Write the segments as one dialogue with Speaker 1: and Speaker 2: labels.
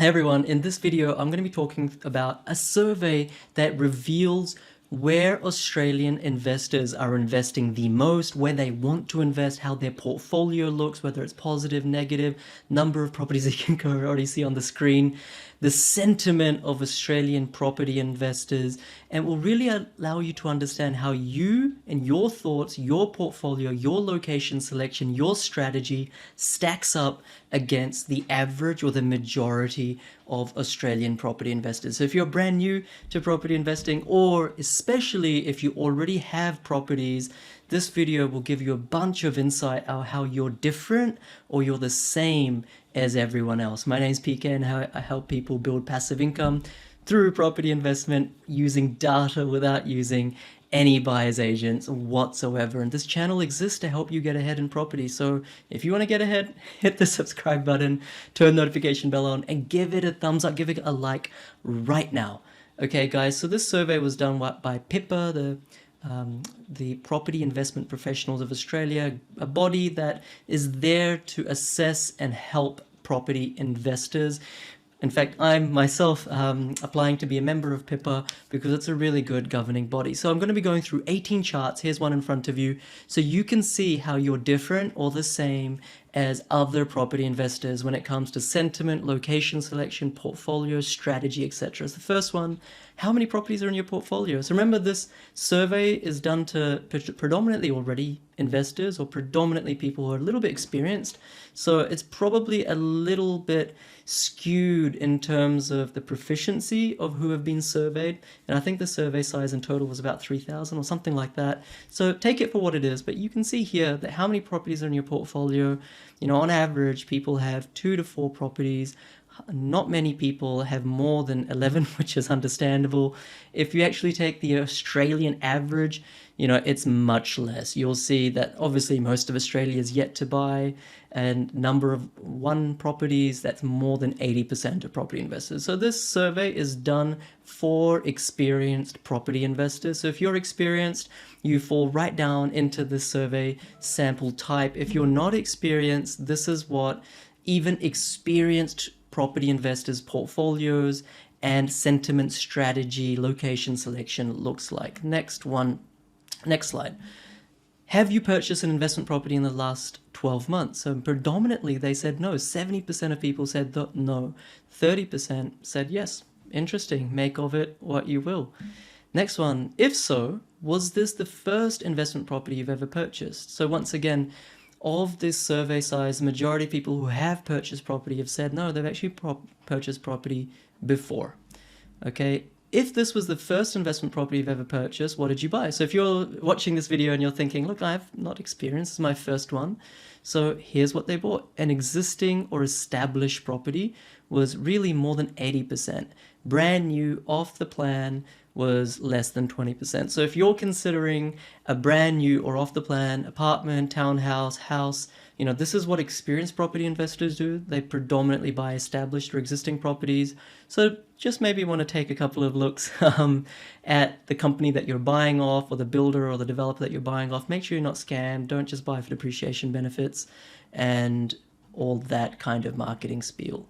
Speaker 1: Hey everyone, in this video I'm going to be talking about a survey that reveals where Australian investors are investing the most, where they want to invest, how their portfolio looks, whether it's positive, negative, number of properties you can already see on the screen, the sentiment of Australian property investors, and will really allow you to understand how you and your thoughts, your portfolio, your location selection, your strategy stacks up against the average or the majority of Australian property investors. So if you're brand new to property investing, or especially if you already have properties, this video will give you a bunch of insight on how you're different or you're the same as everyone else. My name's PK and I help people build passive income through property investment using data without using any buyer's agents whatsoever. And this channel exists to help you get ahead in property. So if you want to get ahead, hit the subscribe button, turn notification bell on, and give it a thumbs up, give it a like right now. Okay, guys, so this survey was done by PIPA, the Property Investment Professionals of Australia, a body that is there to assess and help property investors. In fact, I'm myself applying to be a member of PIPA because it's a really good governing body. So I'm going to be going through 18 charts. Here's one in front of you. So you can see how you're different or the same as other property investors when it comes to sentiment, location selection, portfolio, strategy, etc. So the first one, how many properties are in your portfolio? So remember, this survey is done to predominantly already investors or predominantly people who are a little bit experienced. So it's probably a little bit skewed in terms of the proficiency of who have been surveyed. And I think the survey size in total was about 3,000 or something like that. So take it for what it is. But you can see here that how many properties are in your portfolio. You know, on average, people have 2 to 4 properties. Not many people have more than 11, which is understandable. If you actually take the Australian average, you know, it's much less. You'll see that obviously most of Australia is yet to buy, and number of one properties, that's more than 80% of property investors. So this survey is done for experienced property investors. So if you're experienced, you fall right down into this survey sample type. If you're not experienced, this is what even experienced property investors' portfolios and sentiment strategy, location selection looks like. Next slide. Have you purchased an investment property in the last 12 months? So predominantly they said no. 70% of people said no. 30% said yes. Interesting. Make of it what you will. Next one. If so, was this the first investment property you've ever purchased? So once again, of this survey size, the majority of people who have purchased property have said no, they've actually purchased property before. Okay, if this was the first investment property you've ever purchased, what did you buy? So if you're watching this video and you're thinking, look, I've not experienced, this is my first one. So here's what they bought. An existing or established property was really more than 80%. Brand new, off the plan, was less than 20%. So if you're considering a brand new or off the plan apartment, townhouse, house, you know, this is what experienced property investors do. They predominantly buy established or existing properties. So just maybe want to take a couple of looks at the company that you're buying off, or the builder or the developer that you're buying off. Make sure you're not scammed. Don't just buy for depreciation benefits and all that kind of marketing spiel.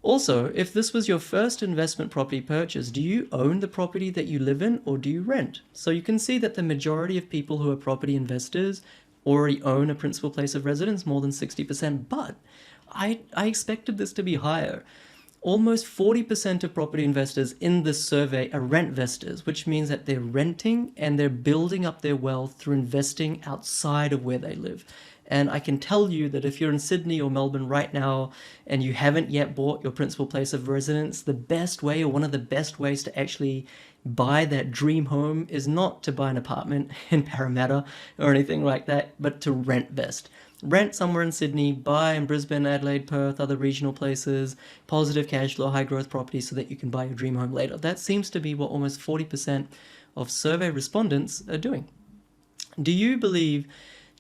Speaker 1: Also, if this was your first investment property purchase, do you own the property that you live in, or do you rent? So you can see that the majority of people who are property investors already own a principal place of residence, more than 60%, but I expected this to be higher. Almost 40% of property investors in this survey are rent investors, which means that they're renting and they're building up their wealth through investing outside of where they live. And I can tell you that if you're in Sydney or Melbourne right now and you haven't yet bought your principal place of residence, the best way, or one of the best ways to actually buy that dream home, is not to buy an apartment in Parramatta or anything like that, but to rent vest. Rent somewhere in Sydney, buy in Brisbane, Adelaide, Perth, other regional places, positive cash flow, high growth properties, so that you can buy your dream home later. That seems to be what almost 40% of survey respondents are doing. Do you believe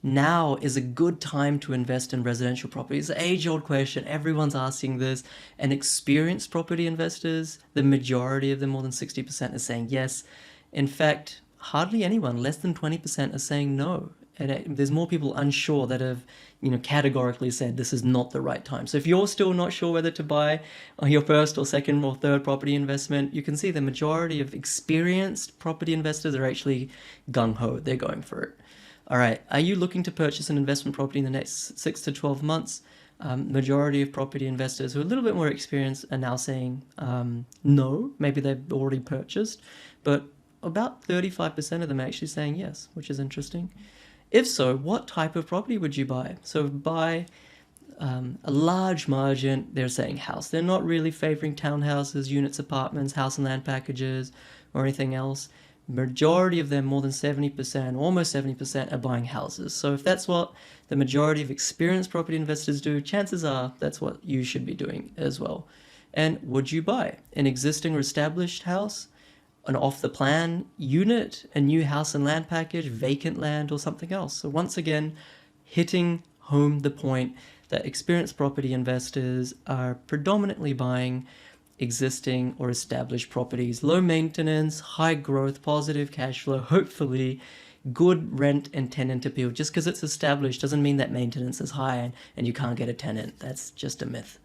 Speaker 1: now is a good time to invest in residential properties? It's an age-old question. Everyone's asking this. And experienced property investors, the majority of them, more than 60%, are saying yes. In fact, hardly anyone, less than 20%, are saying no. And there's more people unsure that have, categorically said this is not the right time. So if you're still not sure whether to buy your first or second or third property investment, you can see the majority of experienced property investors are actually gung-ho. They're going for it. All right, are you looking to purchase an investment property in the next 6 to 12 months? Majority of property investors who are a little bit more experienced are now saying no. Maybe they've already purchased, but about 35% of them are actually saying yes, which is interesting. If so, what type of property would you buy? So by a large margin, they're saying house. They're not really favoring townhouses, units, apartments, house and land packages, or anything else. Majority of them, more than 70%, almost 70%, are buying houses. So if that's what the majority of experienced property investors do, chances are that's what you should be doing as well. And would you buy an existing or established house, an off-the-plan unit, a new house and land package, vacant land, or something else? So once again, hitting home the point that experienced property investors are predominantly buying existing or established properties. Low maintenance, high growth, positive cash flow, hopefully good rent and tenant appeal. Just because it's established doesn't mean that maintenance is high and you can't get a tenant. That's just a myth.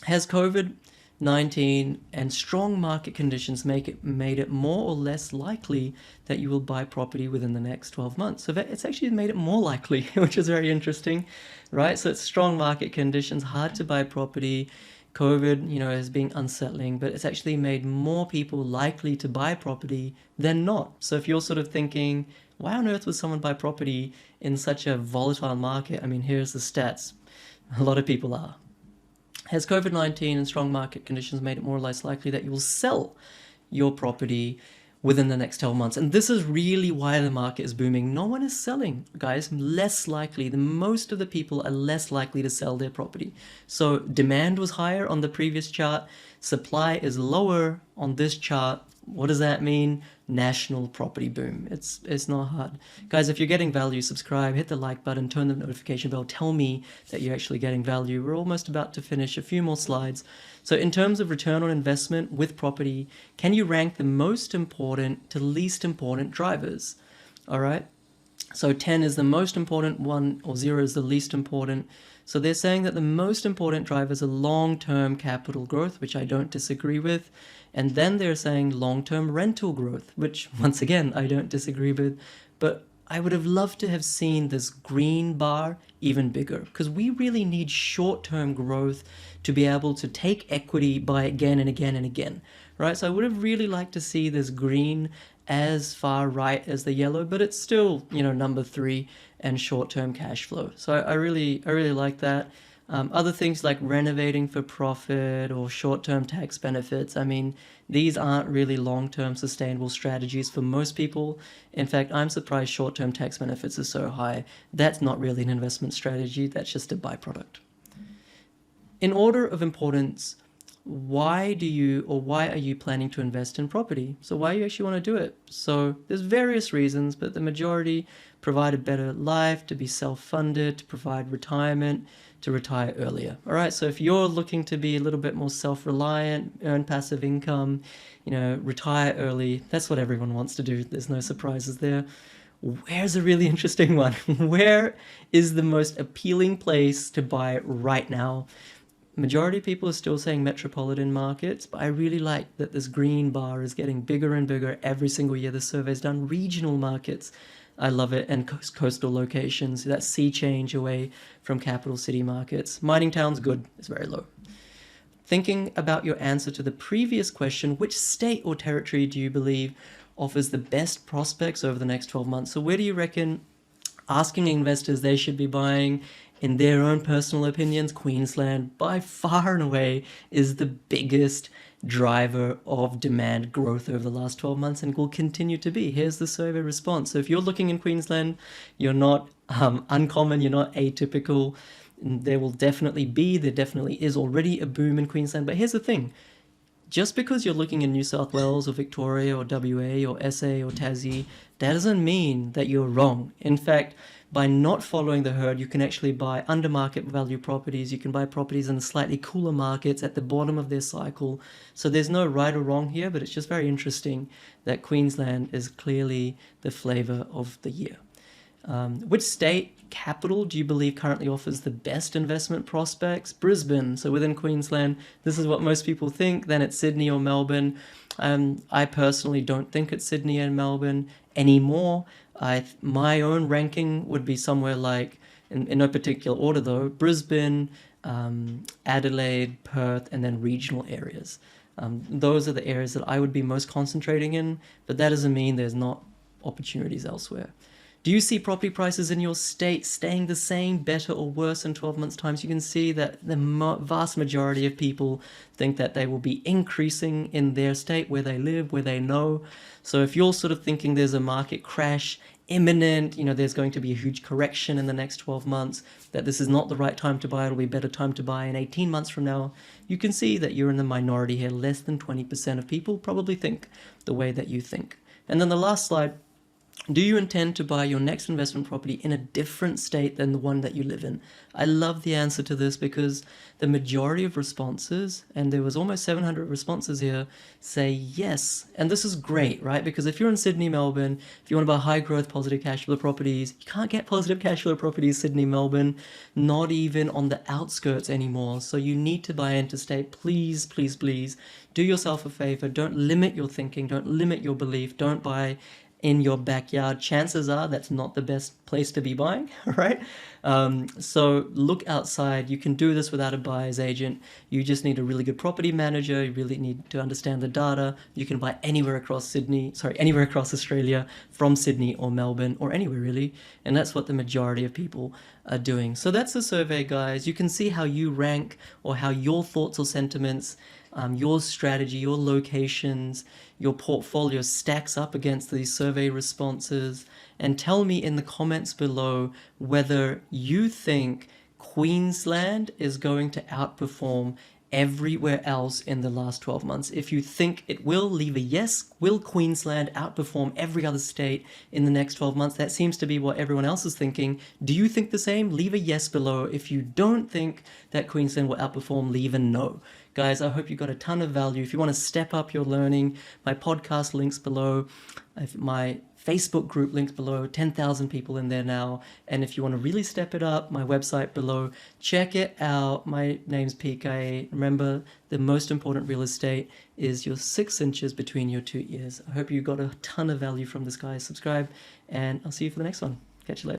Speaker 1: Has COVID-19 and strong market conditions made it more or less likely that you will buy property within the next 12 months? So it's actually made it more likely, which is very interesting, right? So it's strong market conditions, hard to buy property. COVID, is being unsettling, but it's actually made more people likely to buy property than not. So if you're sort of thinking, why on earth would someone buy property in such a volatile market? I mean, here's the stats. A lot of people are. Has COVID-19 and strong market conditions made it more or less likely that you will sell your property within the next 12 months? And this is really why the market is booming. No one is selling, guys. Less likely. Most of the people are less likely to sell their property. So demand was higher on the previous chart. Supply is lower on this chart. What does that mean? National property boom. It's not hard. Guys, if you're getting value, subscribe, hit the like button, turn the notification bell, tell me that you're actually getting value. We're almost about to finish, a few more slides. So in terms of return on investment with property, can you rank the most important to least important drivers? All right. So 10 is the most important one, or 0 is the least important. So they're saying that the most important drivers are long-term capital growth, which I don't disagree with. And then they're saying long-term rental growth, which once again, I don't disagree with. But I would have loved to have seen this green bar even bigger, because we really need short-term growth to be able to take equity by again and again and again, right? So I would have really liked to see this green as far right as the yellow, but it's still, number 3 and short-term cash flow. So I really like that. Other things like renovating for profit or short-term tax benefits, I mean, these aren't really long-term sustainable strategies for most people. In fact, I'm surprised short-term tax benefits are so high. That's not really an investment strategy. That's just a byproduct. In order of importance, why are you planning to invest in property? So why you actually want to do it? So there's various reasons, but the majority provide a better life, to be self-funded, to provide retirement, to retire earlier. All right, so if you're looking to be a little bit more self-reliant, earn passive income, retire early, that's what everyone wants to do. There's no surprises there. Where's a really interesting one? Where is the most appealing place to buy right now? Majority of people are still saying metropolitan markets, but I really like that this green bar is getting bigger and bigger every single year the survey's done. Regional markets, I love it, and coastal locations. That sea change away from capital city markets. Mining towns, good, it's very low. Thinking about your answer to the previous question, which state or territory do you believe offers the best prospects over the next 12 months? So where do you reckon asking investors they should be buying? In their own personal opinions, Queensland by far and away is the biggest driver of demand growth over the last 12 months and will continue to be. Here's the survey response. So if you're looking in Queensland, you're not uncommon, you're not atypical. There definitely is already a boom in Queensland. But here's the thing. Just because you're looking in New South Wales or Victoria or WA or SA or Tassie, that doesn't mean that you're wrong. In fact, by not following the herd, you can actually buy under market value properties. You can buy properties in slightly cooler markets at the bottom of their cycle. So there's no right or wrong here, but it's just very interesting that Queensland is clearly the flavor of the year. Which state capital do you believe currently offers the best investment prospects? Brisbane, so within Queensland. This is what most people think. Then it's Sydney or Melbourne. I personally don't think it's Sydney and Melbourne anymore. My own ranking would be somewhere like, in no particular order though, Brisbane, Adelaide, Perth, and then regional areas. Those are the areas that I would be most concentrating in, but that doesn't mean there's not opportunities elsewhere. Do you see property prices in your state staying the same, better, or worse in 12 months' time? So you can see that the vast majority of people think that they will be increasing in their state, where they live, where they know. So if you're sort of thinking there's a market crash imminent, there's going to be a huge correction in the next 12 months, that this is not the right time to buy, it'll be a better time to buy in 18 months from now, you can see that you're in the minority here. Less than 20% of people probably think the way that you think. And then the last slide. Do you intend to buy your next investment property in a different state than the one that you live in? I love the answer to this because the majority of responses, and there was almost 700 responses here, say yes. And this is great, right? Because if you're in Sydney, Melbourne, if you want to buy high growth, positive cash flow properties, you can't get positive cash flow properties, Sydney, Melbourne, not even on the outskirts anymore. So you need to buy interstate. Please, please, please do yourself a favor. Don't limit your thinking. Don't limit your belief. Don't buy in your backyard. Chances are that's not the best place to be buying, right? So look outside. You can do this without a buyer's agent. You just need a really good property manager. You really need to understand the data. You can buy anywhere across Australia, from Sydney or Melbourne or anywhere really. And that's what the majority of people are doing. So that's the survey, guys. You can see how you rank, or how your thoughts or sentiments, your strategy, your locations, your portfolio stacks up against these survey responses. And tell me in the comments below whether you think Queensland is going to outperform everywhere else in the last 12 months. If you think it will, leave a yes. Will Queensland outperform every other state in the next 12 months? That seems to be what everyone else is thinking. Do you think the same? Leave a yes below. If you don't think that Queensland will outperform, leave a no. Guys, I hope you got a ton of value. If you want to step up your learning, my podcast links below, my Facebook group links below, 10,000 people in there now. And if you want to really step it up, my website below, check it out. My name's PK. Remember, the most important real estate is your 6 inches between your 2 ears. I hope you got a ton of value from this, guys. Subscribe, and I'll see you for the next one. Catch you later.